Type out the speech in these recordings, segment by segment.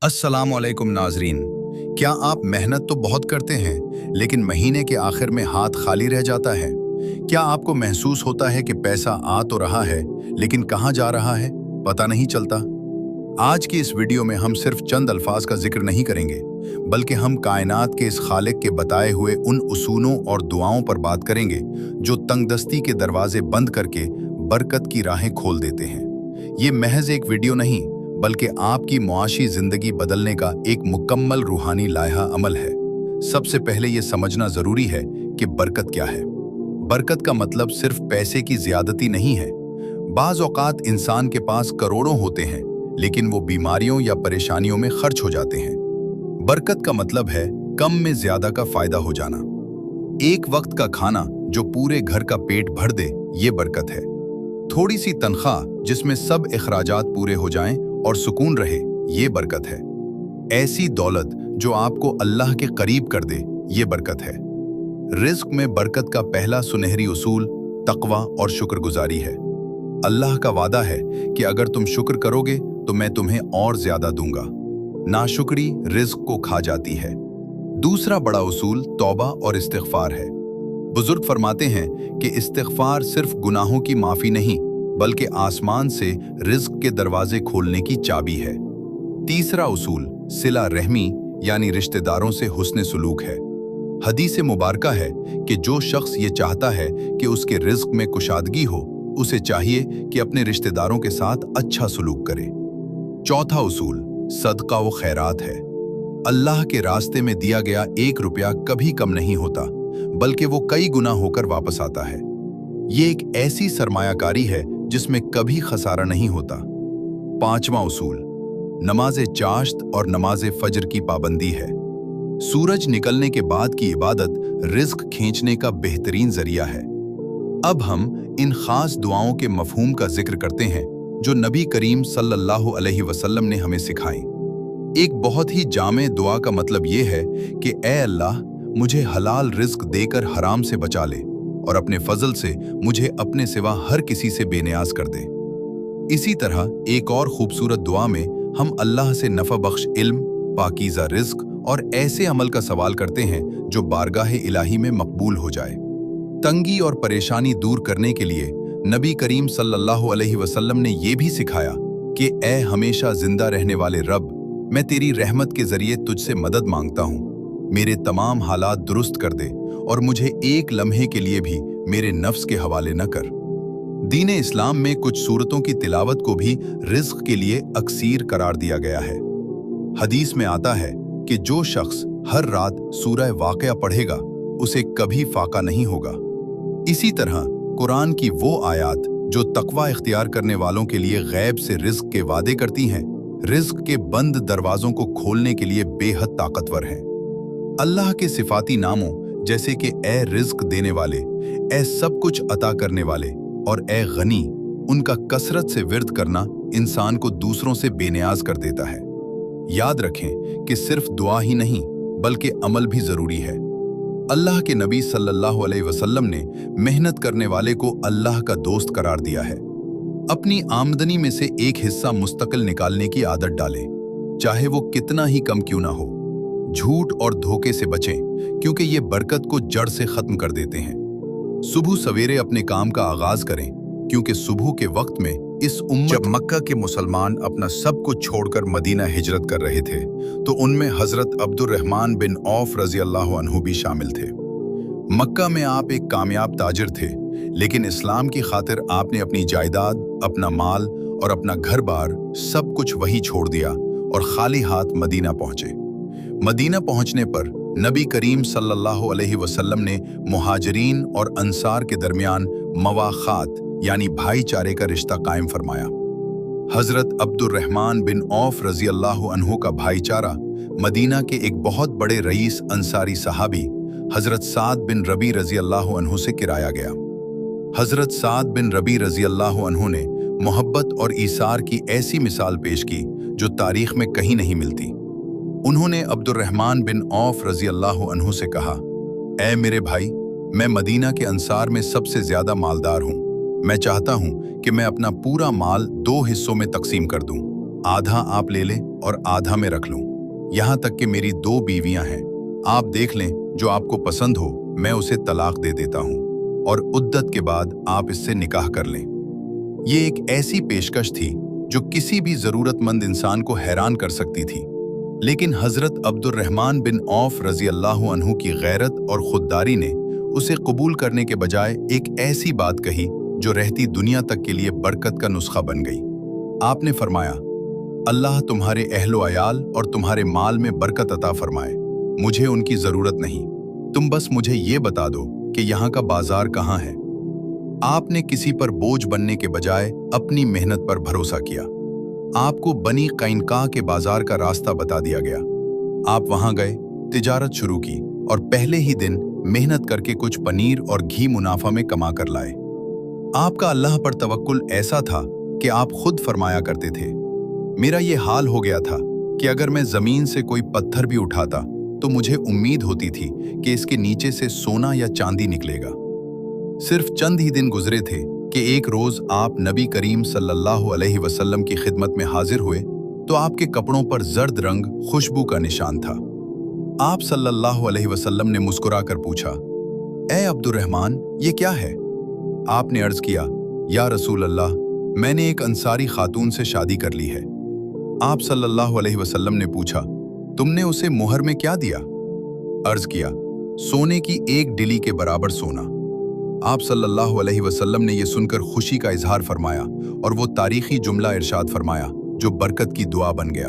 अस्सलामुअलैकुम नाजरीन। क्या आप मेहनत तो बहुत करते हैं लेकिन महीने के आखिर में हाथ खाली रह जाता है? क्या आपको महसूस होता है कि पैसा आ तो रहा है लेकिन कहाँ जा रहा है पता नहीं चलता? आज की इस वीडियो में हम सिर्फ चंद अल्फाज का जिक्र नहीं करेंगे बल्कि हम कायनात के इस खालिक के बताए हुए उन उसूलों और दुआओं पर बात करेंगे जो तंगदस्ती के दरवाजे बंद करके बरकत की राहें खोल देते हैं। ये महज एक वीडियो नहीं बल्कि आपकी मुआशी जिंदगी बदलने का एक मुकम्मल रूहानी लायहा अमल है। सबसे पहले ये समझना जरूरी है कि बरकत क्या है। बरकत का मतलब सिर्फ पैसे की ज्यादती नहीं है। बाज औकात इंसान के पास करोड़ों होते हैं लेकिन वो बीमारियों या परेशानियों में खर्च हो जाते हैं। बरकत का मतलब है कम में ज्यादा का फायदा हो जाना। एक वक्त का खाना जो पूरे घर का पेट भर दे, ये बरकत है। थोड़ी सी तनख्वाह जिसमें सब इखराजात पूरे हो जाएं और सुकून रहे, ये बरकत है। ऐसी दौलत जो आपको अल्लाह के करीब कर दे, ये बरकत है। रिज्क में बरकत का पहला सुनहरी उसूल तकवा और शुक्रगुजारी है। अल्लाह का वादा है कि अगर तुम शुक्र करोगे तो मैं तुम्हें और ज्यादा दूंगा। नाशुक्री रिज्क को खा जाती है। दूसरा बड़ा उसूल तौबा और इस्तिग़फ़ार है। बुजुर्ग फरमाते हैं कि इस्तिग़फ़ार सिर्फ गुनाहों की माफी नहीं बल्कि आसमान से रिज्क के दरवाजे खोलने की चाबी है। तीसरा उसूल सिला रहमी यानी रिश्तेदारों से हुस्न सुलूक है। हदीस मुबारका है कि जो शख्स ये चाहता है कि उसके रिज्क में कुशादगी हो, उसे चाहिए कि अपने रिश्तेदारों के साथ अच्छा सुलूक करे। चौथा उसूल सदका व खैरात है। अल्लाह के रास्ते में दिया गया 1 रुपया कभी कम नहीं होता बल्कि वो कई गुना होकर वापस आता है। ये एक ऐसी सरमायाकारी है जिसमें कभी खसारा नहीं होता। पांचवा उसूल नमाज़े चाश्त और नमाज़े फज्र की पाबंदी है। सूरज निकलने के बाद की इबादत रिज्क खींचने का बेहतरीन जरिया है। अब हम इन खास दुआओं के मफहूम का जिक्र करते हैं जो नबी करीम सल्लल्लाहु अलैहि वसल्लम ने हमें सिखाई। एक बहुत ही जामे दुआ का मतलब ये है कि ए अल्लाह, मुझे हलाल रिज्क देकर हराम से बचा ले और अपने फजल से मुझे अपने सिवा हर किसी से बेनियाज कर दे। इसी तरह एक और खूबसूरत दुआ में हम अल्लाह से नफा बख्श इल्म, पाकीज़ा रिज्क और ऐसे अमल का सवाल करते हैं जो बारगाह इलाही में मकबूल हो जाए। तंगी और परेशानी दूर करने के लिए नबी करीम सल्लल्लाहु अलैहि वसल्लम ने यह भी सिखाया कि ए हमेशा जिंदा रहने वाले रब, मैं तेरी रहमत के जरिए तुझसे मदद मांगता हूँ। मेरे तमाम हालात दुरुस्त कर दे और मुझे एक लम्हे के लिए भी मेरे नफ्स के हवाले न कर। दीन इस्लाम में कुछ सूरतों की तिलावत को भी रिज्क के लिए अक्सीर करार दिया गया है। हदीस में आता है कि जो शख्स हर रात सूरह वाक़या पढ़ेगा उसे कभी फाका नहीं होगा। इसी तरह कुरान की वो आयात जो तकवा इख्तियार करने वालों के लिए गैब से रिज्क के वादे करती हैं, रिज्क के बंद दरवाजों को खोलने के लिए बेहद ताकतवर हैं। अल्लाह के सिफाती नामों जैसे कि ए रिज्क देने वाले, ए सब कुछ अता करने वाले और ए गनी, उनका कसरत से विर्द करना इंसान को दूसरों से बेनियाज कर देता है। याद रखें कि सिर्फ दुआ ही नहीं बल्कि अमल भी जरूरी है। अल्लाह के नबी सल्लल्लाहु अलैहि वसल्लम ने मेहनत करने वाले को अल्लाह का दोस्त करार दिया है। अपनी आमदनी में से एक हिस्सा मुस्तकिल निकालने की आदत डालें, चाहे वो कितना ही कम क्यों ना हो। झूठ और धोखे से बचें क्योंकि ये बरकत को जड़ से खत्म कर देते हैं। सुबह सवेरे अपने काम का आगाज करें क्योंकि सुबह के वक्त में इस उम्मत जब मक्का के मुसलमान अपना सब कुछ छोड़कर मदीना हिजरत कर रहे थे तो उनमें हजरत अब्दुर्रहमान बिन औफ रजी अल्लाह अन्हु भी शामिल थे। मक्का में आप एक कामयाब ताजिर थे लेकिन इस्लाम की खातिर आपने अपनी जायदाद, अपना माल और अपना घर बार सब कुछ वहीं छोड़ दिया और खाली हाथ मदीना पहुंचे। मदीना पहुंचने पर नबी करीम सल्लल्लाहु अलैहि वसल्लम ने मुहाजिरीन और अंसार के दरमियान मवाखात यानी भाईचारे का रिश्ता कायम फरमाया। हजरत अब्दुर्रहमान बिन औफ रजी अल्लाह अन्हु का भाईचारा मदीना के एक बहुत बड़े रईस अंसारी सहाबी हजरत साद बिन रबी रजी अल्लाह अन्हु से किराया गया। हजरत साद बिन रबी रजी अल्लाह अन्हु ने मोहब्बत और ईसार की ऐसी मिसाल पेश की जो तारीख में कहीं नहीं मिलती। उन्होंने अब्दुर्रहमान बिन औफ रजी अल्लाह अन्हु से कहा, ऐ मेरे भाई, मैं मदीना के अंसार में सबसे ज्यादा मालदार हूँ। मैं चाहता हूँ कि मैं अपना पूरा माल 2 हिस्सों में तकसीम कर दूँ। आधा आप ले लें और आधा मैं रख लूं। यहाँ तक कि मेरी 2 बीवियां हैं, आप देख लें, जो आपको पसंद हो मैं उसे तलाक दे देता हूं और उद्दत के बाद आप इससे निकाह कर लें। ये एक ऐसी पेशकश थी जो किसी भी जरूरतमंद इंसान को हैरान कर सकती थी, लेकिन हजरत अब्दुर्रहमान बिन औफ रजी अल्लाह अन्हु की गैरत और खुददारी ने उसे कबूल करने के बजाय एक ऐसी बात कही जो रहती दुनिया तक के लिए बरकत का नुस्खा बन गई। आपने फरमाया, अल्लाह तुम्हारे अहलो अयाल और तुम्हारे माल में बरकत अता फरमाए। मुझे उनकी जरूरत नहीं, तुम बस मुझे ये बता दो कि यहाँ का बाजार कहाँ है। आपने किसी पर बोझ बनने के बजाय अपनी मेहनत पर भरोसा किया। आपको बनी कैनका के बाजार का रास्ता बता दिया गया। आप वहां गए, तिजारत शुरू की और पहले ही दिन मेहनत करके कुछ पनीर और घी मुनाफा में कमा कर लाए। आपका अल्लाह पर तवक्कुल ऐसा था कि आप खुद फरमाया करते थे, मेरा ये हाल हो गया था कि अगर मैं जमीन से कोई पत्थर भी उठाता तो मुझे उम्मीद होती थी कि इसके नीचे से सोना या चांदी निकलेगा। सिर्फ चंद ही दिन गुजरे थे कि एक रोज आप नबी करीम सल्लल्लाहु अलैहि वसल्लम की खिदमत में हाजिर हुए तो आपके कपड़ों पर जर्द रंग खुशबू का निशान था। आप सल्लल्लाहु अलैहि वसल्लम ने मुस्कुराकर पूछा, ए अब्दुर्रहमान, ये क्या है? आपने अर्ज किया, या रसूल अल्लाह, मैंने एक अंसारी खातून से शादी कर ली है। आप सल्लल्लाहु अलैहि वसल्लम ने पूछा, तुमने उसे मुहर में क्या दिया? अर्ज किया, सोने की 1 डिली के बराबर सोना। आप सल्लल्लाहु अलैहि वसल्लम ने यह सुनकर खुशी का इजहार फरमाया और वो तारीखी जुमला इरशाद फरमाया जो बरकत की दुआ बन गया,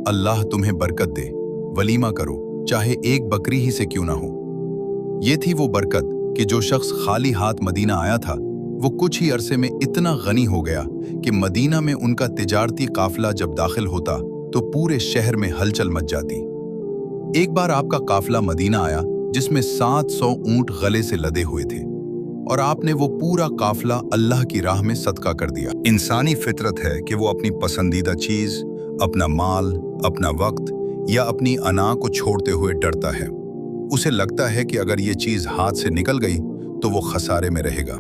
अल्लाह तुम्हें बरकत दे, वलीमा करो, चाहे 1 बकरी ही से क्यों ना हो। ये थी वो बरकत कि जो शख्स खाली हाथ मदीना आया था वो कुछ ही अरसे में इतना गनी हो गया कि मदीना में उनका तिजारती काफिला जब दाखिल होता तो पूरे शहर में हलचल मच जाती। एक बार आपका काफिला मदीना आया जिसमें 700 ऊंट गले से लदे हुए थे और आपने वो पूरा काफिला अल्लाह की राह में सदका कर दिया। इंसानी फितरत है कि वो अपनी पसंदीदा चीज, अपना माल, अपना वक्त या अपनी अना को छोड़ते हुए डरता है। उसे लगता है कि अगर ये चीज हाथ से निकल गई तो वो खसारे में रहेगा।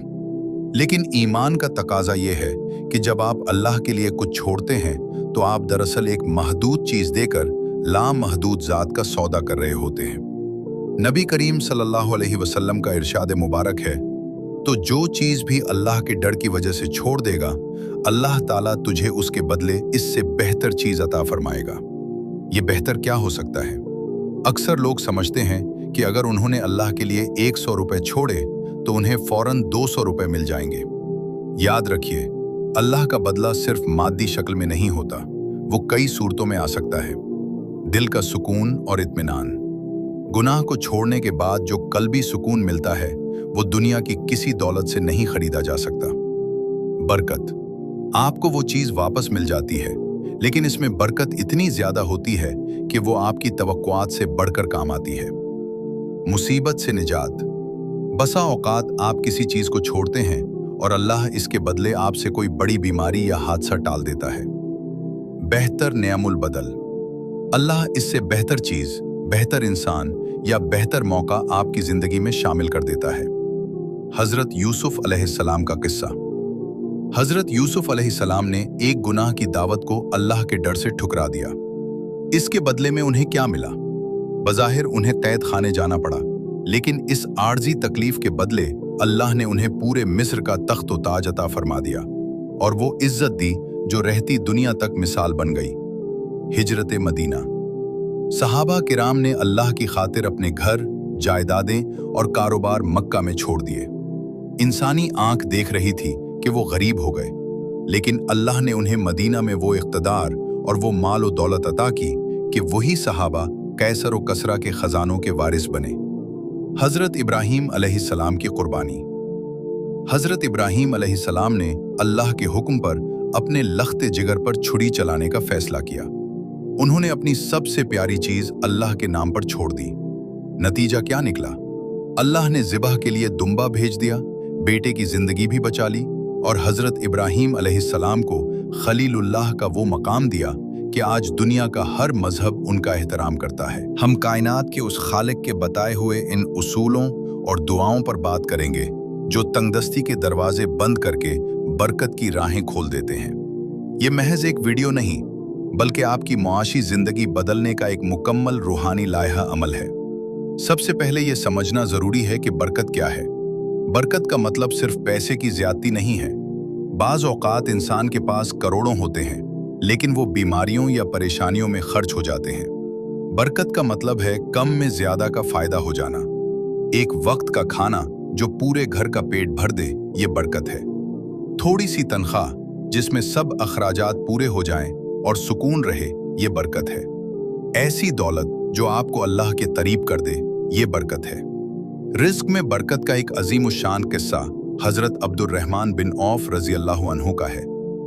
लेकिन ईमान का तकाजा ये है कि जब आप अल्लाह के लिए कुछ छोड़ते हैं तो आप दरअसल एक महदूद चीज देकर लामहदूद जात का सौदा कर रहे होते हैं। नबी करीम सल्लल्लाहु अलैहि वसल्लम का इरशाद मुबारक है, तो जो चीज भी अल्लाह के डर की वजह से छोड़ देगा, अल्लाह ताला तुझे उसके बदले इससे बेहतर चीज अता फरमाएगा। ये बेहतर क्या हो सकता है? अक्सर लोग समझते हैं कि अगर उन्होंने अल्लाह के लिए 100 रुपए छोड़े तो उन्हें फौरन 200 रुपए मिल जाएंगे। याद रखिए, अल्लाह का बदला सिर्फ मादी शक्ल में नहीं होता, वो कई सूरतों में आ सकता है। दिल का सुकून और इत्मीनान। गुनाह को छोड़ने के बाद जो कल्बी सुकून मिलता है वो दुनिया की किसी दौलत से नहीं खरीदा जा सकता। बरकत। आपको वो चीज वापस मिल जाती है, लेकिन इसमें बरकत इतनी ज्यादा होती है कि वो आपकी तवक्कुआत से बढ़कर काम आती है। मुसीबत से निजात। बसा औकात आप किसी चीज को छोड़ते हैं और अल्लाह इसके बदले आपसे कोई बड़ी बीमारी या हादसा टाल देता है। बेहतर नियामुल बदल। अल्लाह इससे बेहतर चीज, बेहतर इंसान या बेहतर मौका आपकी जिंदगी में शामिल कर देता है। हजरत यूसुफ अलैहिस्सलाम का किस्सा। हजरत यूसुफ अलैहिस्सलाम ने एक गुनाह की दावत को अल्लाह के डर से ठुकरा दिया। इसके बदले में उन्हें क्या मिला? बज़ाहिर उन्हें कैद खाने जाना पड़ा, लेकिन इस आर्जी तकलीफ के बदले अल्लाह ने उन्हें पूरे मिस्र का तख्त व ताज अता फरमा दिया और वो इज्जत दी जो रहती दुनिया तक मिसाल बन गई। हिजरत मदीना। सहाबा किराम ने अल्लाह की खातिर अपने घर, जायदादें और कारोबार मक्का में छोड़ दिए। इंसानी आंख देख रही थी कि वो गरीब हो गए, लेकिन अल्लाह ने उन्हें मदीना में वो इख्तदार और वो माल व दौलत अता की कि वही सहाबा कैसर व कसरा के खजानों के वारिस बने। हजरत इब्राहीम अलैहिस्सलाम की कुर्बानी। हजरत इब्राहीम अलैहिस्सलाम ने अल्लाह के हुक्म पर अपने लख्ते जिगर पर छुरी चलाने का फैसला किया। उन्होंने अपनी सबसे प्यारी चीज अल्लाह के नाम पर छोड़ दी। नतीजा क्या निकला? अल्लाह ने ज़िबह के लिए दुम्बा भेज दिया, बेटे की जिंदगी भी बचा ली और हजरत इब्राहीम अलैहिस्सलाम को खलीलुल्लाह का वो मकाम दिया कि आज दुनिया का हर मजहब उनका एहतराम करता है। हम कायनात के उस खालिक के बताए हुए इन उसूलों और दुआओं पर बात करेंगे जो तंगदस्ती के दरवाजे बंद करके बरकत की राहें खोल देते हैं। ये महज एक वीडियो नहीं बल्कि आपकी मुआशी जिंदगी बदलने का एक मुकम्मल रूहानी लायहा अमल है। सबसे पहले ये समझना जरूरी है कि बरकत क्या है। बरकत का मतलब सिर्फ पैसे की ज्यादती नहीं है। बाज़ औक़ात इंसान के पास करोड़ों होते हैं, लेकिन वो बीमारियों या परेशानियों में खर्च हो जाते हैं। बरकत का मतलब है कम में ज्यादा का फायदा हो जाना। एक वक्त का खाना जो पूरे घर का पेट भर दे, ये बरकत है। थोड़ी सी तनख्वाह जिसमें सब अखराजात पूरे हो जाएं और सुकून रहे, ये बरकत है। ऐसी दौलत जो आपको अल्लाह के करीब कर दे, ये बरकत है। रिस्क में बरकत का एक अजीम शान किस्सा हजरत अब्दुर्रहमान बिन औफ रजी अल्लाह अन्हु का है,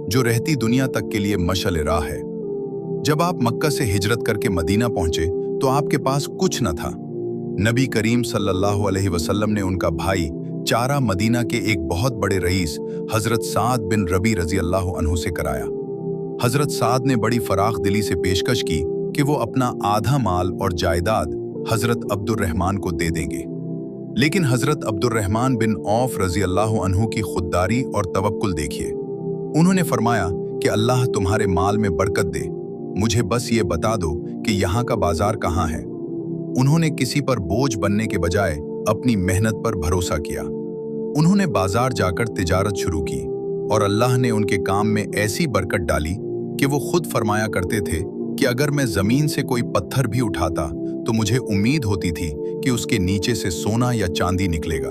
जो रहती दुनिया तक के लिए मशअल राह है। जब आप मक्का से हिजरत करके मदीना पहुंचे तो आपके पास कुछ न था। नबी करीम सल्लल्लाहु अलैहि वसल्लम ने उनका भाई चारा मदीना के एक बहुत बड़े रईस हजरत साद बिन रबी रजी अल्लाह अन्हु से कराया। हजरत साद ने बड़ी फराख दिली से पेशकश की कि वो अपना आधा माल और जायदाद हजरत अब्दुर्रहमान को दे देंगे। लेकिन हजरत अब्दुर्रहमान बिन औफ रजी अल्लाह अन्हु की खुददारी और तवक्कुल देखिए। उन्होंने फरमाया कि अल्लाह तुम्हारे माल में बरकत दे, मुझे बस ये बता दो कि यहाँ का बाजार कहाँ है। उन्होंने किसी पर बोझ बनने के बजाय अपनी मेहनत पर भरोसा किया। उन्होंने बाजार जाकर तिजारत शुरू की और अल्लाह ने उनके काम में ऐसी बरकत डाली कि वो खुद फरमाया करते थे कि अगर मैं जमीन से कोई पत्थर भी उठाता तो मुझे उम्मीद होती थी कि उसके नीचे से सोना या चांदी निकलेगा।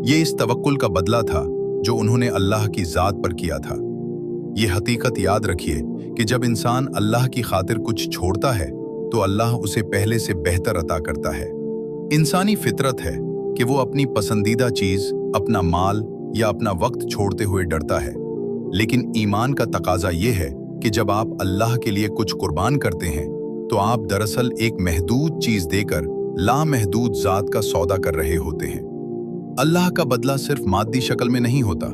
ये इस तवक्कुल का बदला था जो उन्होंने अल्लाह की जात पर किया था। ये हकीकत याद रखिए कि जब इंसान अल्लाह की खातिर कुछ छोड़ता है तो अल्लाह उसे पहले से बेहतर अता करता है। इंसानी फितरत है कि वो अपनी पसंदीदा चीज, अपना माल या अपना वक्त छोड़ते हुए डरता है। लेकिन ईमान का तकाजा ये है कि जब आप अल्लाह के लिए कुछ कुर्बान करते हैं तो आप दरअसल एक महदूद चीज देकर लामहदूद जात का सौदा कर रहे होते हैं। अल्लाह का बदला सिर्फ मादी शक्ल में नहीं होता,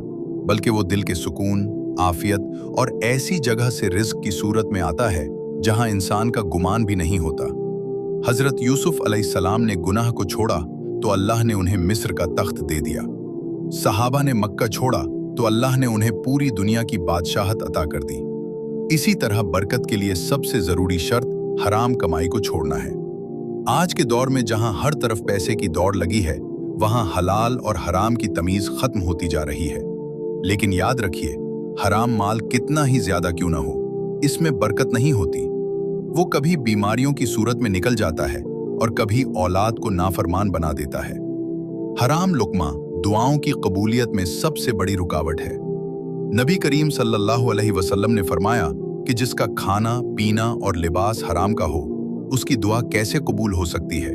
बल्कि वो दिल के सुकून, आफियत और ऐसी जगह से रिज़्क की सूरत में आता है जहां इंसान का गुमान भी नहीं होता। हजरत यूसुफ अलैहिस्सलाम ने गुनाह को छोड़ा तो अल्लाह ने उन्हें मिस्र का तख्त दे दिया। सहाबा ने मक्का छोड़ा तो अल्लाह ने उन्हें पूरी दुनिया की बादशाहत अता कर दी। इसी तरह बरकत के लिए सबसे जरूरी शर्त हराम कमाई को छोड़ना है। आज के दौर में जहां हर तरफ पैसे की दौड़ लगी है, वहां हलाल और हराम की तमीज खत्म होती जा रही है। लेकिन याद रखिए, हराम माल कितना ही ज्यादा क्यों ना हो, इसमें बरकत नहीं होती। वो कभी बीमारियों की सूरत में निकल जाता है और कभी औलाद को नाफरमान बना देता है। हराम लुक्मा दुआओं की कबूलियत में सबसे बड़ी रुकावट है। नबी करीम सल्लल्लाहु अलैहि वसल्लम ने फरमाया कि जिसका खाना, पीना और लिबास हराम का हो, उसकी दुआ कैसे कबूल हो सकती है।